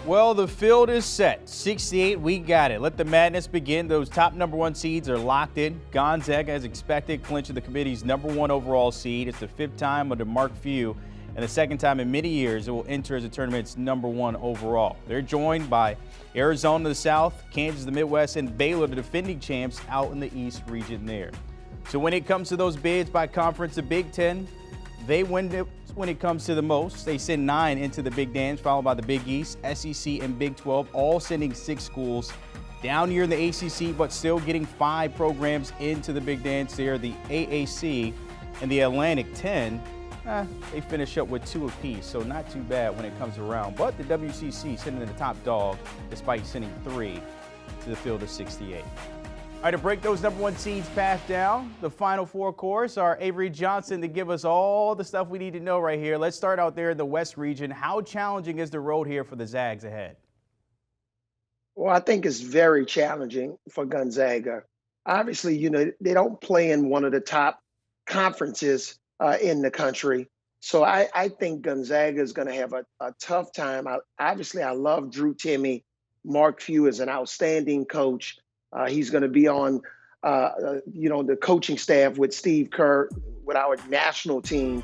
Well, the field is set. 68, we got it. Let the madness begin. Those top #1 seeds are locked in. Gonzaga, as expected, clinching the committee's #1 overall seed. It's the 5th time under Mark Few and the 2nd time in many years it will enter as the tournament's #1 overall. They're joined by Arizona to the south, Kansas to the Midwest, and Baylor, the defending champs, out in the East region there. So when it comes to those bids by conference, the Big Ten, they win it when it comes to the most. They send 9 into the Big Dance, followed by the Big East, SEC, and Big 12, all sending 6 schools. Down here in the ACC, but still getting 5 programs into the Big Dance there. The AAC and the Atlantic 10, they finish up with 2 apiece, so not too bad when it comes around. But the WCC sending the top dog, despite sending 3 to the field of 68. All right, to break those #1 seeds path down, the Final Four, of course, are Avery Johnson to give us all the stuff we need to know right here. Let's start out there in the West region. How challenging is the road here for the Zags ahead? Well, I think it's very challenging for Gonzaga. Obviously, they don't play in one of the top conferences in the country. So I think Gonzaga is going to have a tough time. I love Drew Timme. Mark Few is an outstanding coach. He's going to be on, the coaching staff with Steve Kerr, with our national team.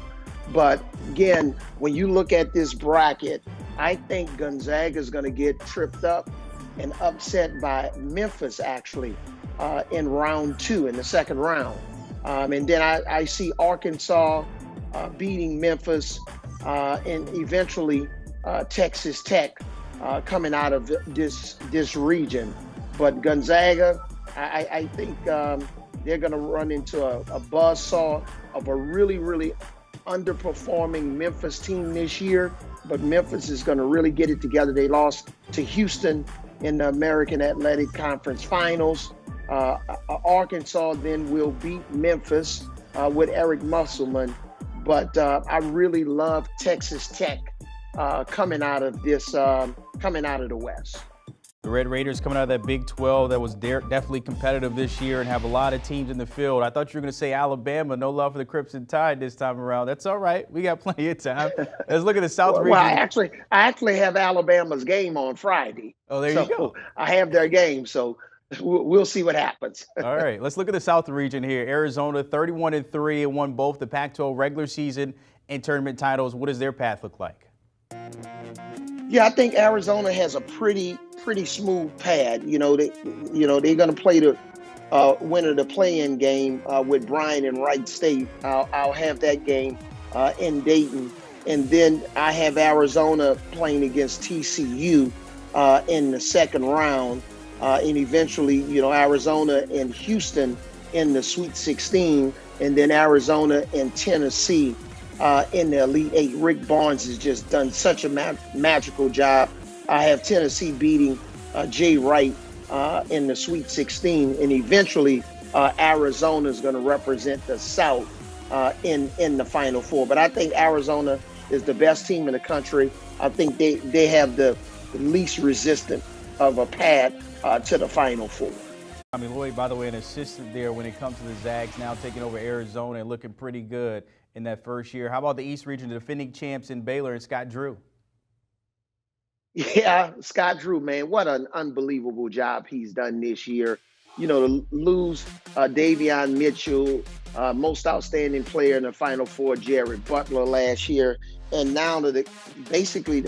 But again, when you look at this bracket, I think Gonzaga is going to get tripped up and upset by Memphis, actually, in round 2, in the second round. And then I see Arkansas beating Memphis and eventually Texas Tech coming out of this region. But Gonzaga, I think they're going to run into a buzzsaw of a really, really underperforming Memphis team this year. But Memphis is going to really get it together. They lost to Houston in the American Athletic Conference Finals. Arkansas then will beat Memphis with Eric Musselman. But I really love Texas Tech coming out of the West. The Red Raiders coming out of that Big 12 that was definitely competitive this year and have a lot of teams in the field. I thought you were going to say Alabama, no love for the Crimson Tide this time around. That's all right. We got plenty of time. Let's look at the South region. Well, I actually have Alabama's game on Friday. Oh, there you go. I have their game, so we'll see what happens. All right, let's look at the South region here. Arizona, 31-3, and won both the Pac-12 regular season and tournament titles. What does their path look like? Yeah, I think Arizona has a pretty smooth pad. They're going to play the winner of the play-in game with Bryan and Wright State. I'll have that game in Dayton, and then I have Arizona playing against TCU in the second round, and eventually, Arizona and Houston in the Sweet 16, and then Arizona and Tennessee in the Elite 8. Rick Barnes has just done such a magical job. I have Tennessee beating Jay Wright in the Sweet 16, and eventually Arizona is going to represent the South in the Final Four. But I think Arizona is the best team in the country. I think they have the least resistant of a path to the Final Four. Lloyd, by the way, an assistant there when it comes to the Zags, now taking over Arizona and looking pretty good in that first year. How about the East region, the defending champs in Baylor and Scott Drew? Yeah, Scott Drew, man, what an unbelievable job he's done this year. To lose Davion Mitchell, most outstanding player in the Final Four, Jared Butler last year, and now to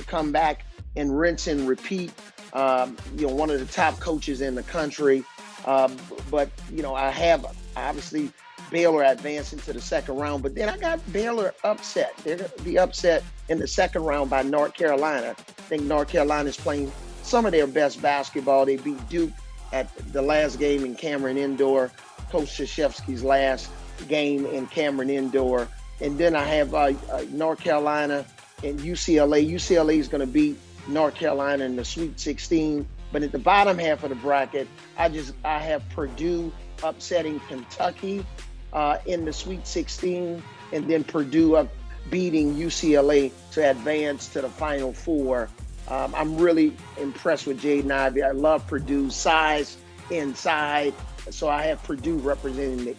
come back and rinse and repeat, one of the top coaches in the country. But I have obviously Baylor advancing to the second round, but then I got Baylor upset. They're going to be upset in the second round by North Carolina. I think North Carolina is playing some of their best basketball. They beat Duke at the last game in Cameron Indoor, Coach Krzyzewski's last game in Cameron Indoor. And then I have North Carolina and UCLA. UCLA is going to beat North Carolina in the Sweet 16. But at the bottom half of the bracket, I have Purdue upsetting Kentucky in the Sweet 16, and then Purdue beating UCLA to advance to the Final Four. I'm really impressed with Jaden Ivey. I love Purdue's size inside, so I have Purdue representing the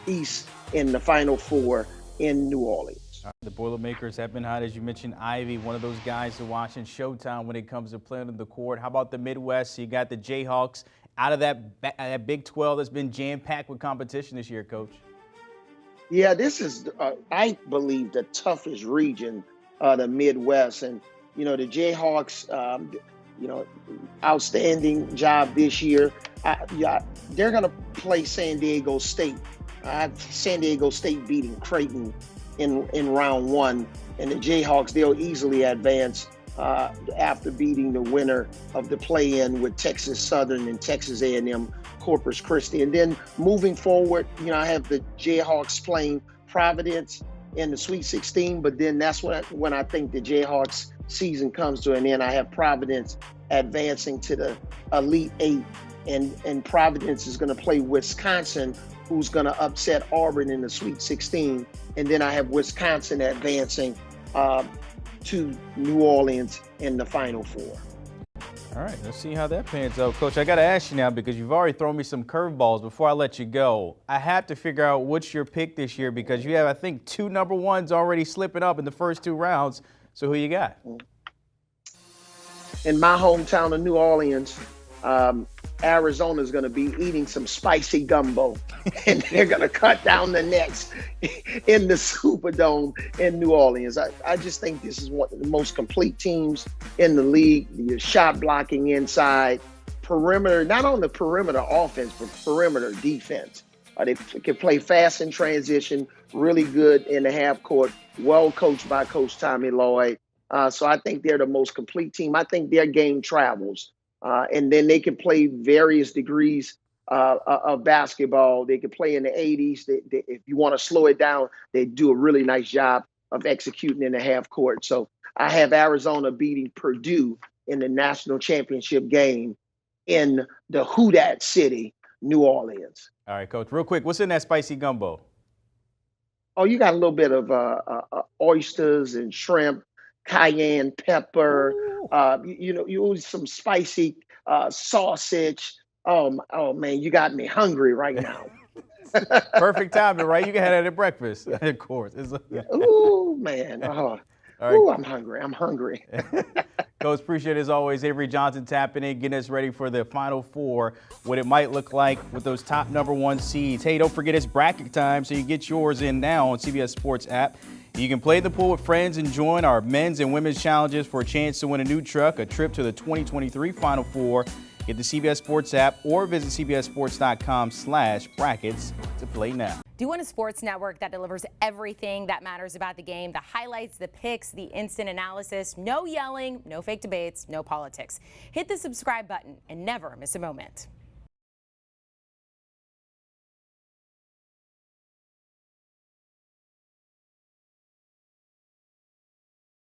East in the Final Four in New Orleans. The Boilermakers have been hot, as you mentioned. Ivy, one of those guys to watch in Showtime when it comes to playing on the court. How about the Midwest? So you got the Jayhawks out of that Big 12 that's been jam-packed with competition this year, Coach. Yeah, this is, I believe, the toughest region, the Midwest. And, the Jayhawks, outstanding job this year. Yeah, they're going to play San Diego State. San Diego State beating Creighton in round one. And the Jayhawks, they'll easily advance after beating the winner of the play-in with Texas Southern and Texas A&M Corpus Christi. And then moving forward, I have the Jayhawks playing Providence in the Sweet 16, but then that's when I think the Jayhawks season comes to an end. I have Providence advancing to the Elite Eight, and Providence is going to play Wisconsin, who's going to upset Auburn in the Sweet 16. And then I have Wisconsin advancing to New Orleans in the Final Four. All right, let's see how that pans out. Coach, I got to ask you now, because you've already thrown me some curveballs. Before I let you go, I have to figure out what's your pick this year, because you have, I think, 2 number ones already slipping up in the first 2 rounds. So who you got? In my hometown of New Orleans, Arizona is going to be eating some spicy gumbo, and they're going to cut down the nets in the Superdome in New Orleans. I just think this is one of the most complete teams in the league. The shot blocking inside, perimeter, not on the perimeter offense, but perimeter defense. They can play fast in transition, really good in the half court, well coached by Coach Tommy Lloyd. So I think they're the most complete team. I think their game travels. And then they can play various degrees of basketball. They can play in the 80s. If you want to slow it down, they do a really nice job of executing in the half court. So I have Arizona beating Purdue in the national championship game in the Houdat City, New Orleans. All right, Coach, real quick, what's in that spicy gumbo? Oh, you got a little bit of oysters and shrimp, cayenne pepper, you use some spicy sausage. Oh man, you got me hungry right now. Perfect timing, right? You can have that at breakfast, of course. Ooh, man. All right. Ooh, I'm hungry. Coach, appreciate it as always. Avery Johnson tapping in, getting us ready for the Final Four, what it might look like with those top number 1 seeds. Hey, don't forget it's bracket time, so you get yours in now on CBS Sports app. You can play the pool with friends and join our men's and women's challenges for a chance to win a new truck, a trip to the 2023 Final Four. Get the CBS Sports app or visit cbssports.com/brackets to play now. Do you want a sports network that delivers everything that matters about the game? The highlights, the picks, the instant analysis, no yelling, no fake debates, no politics. Hit the subscribe button and never miss a moment.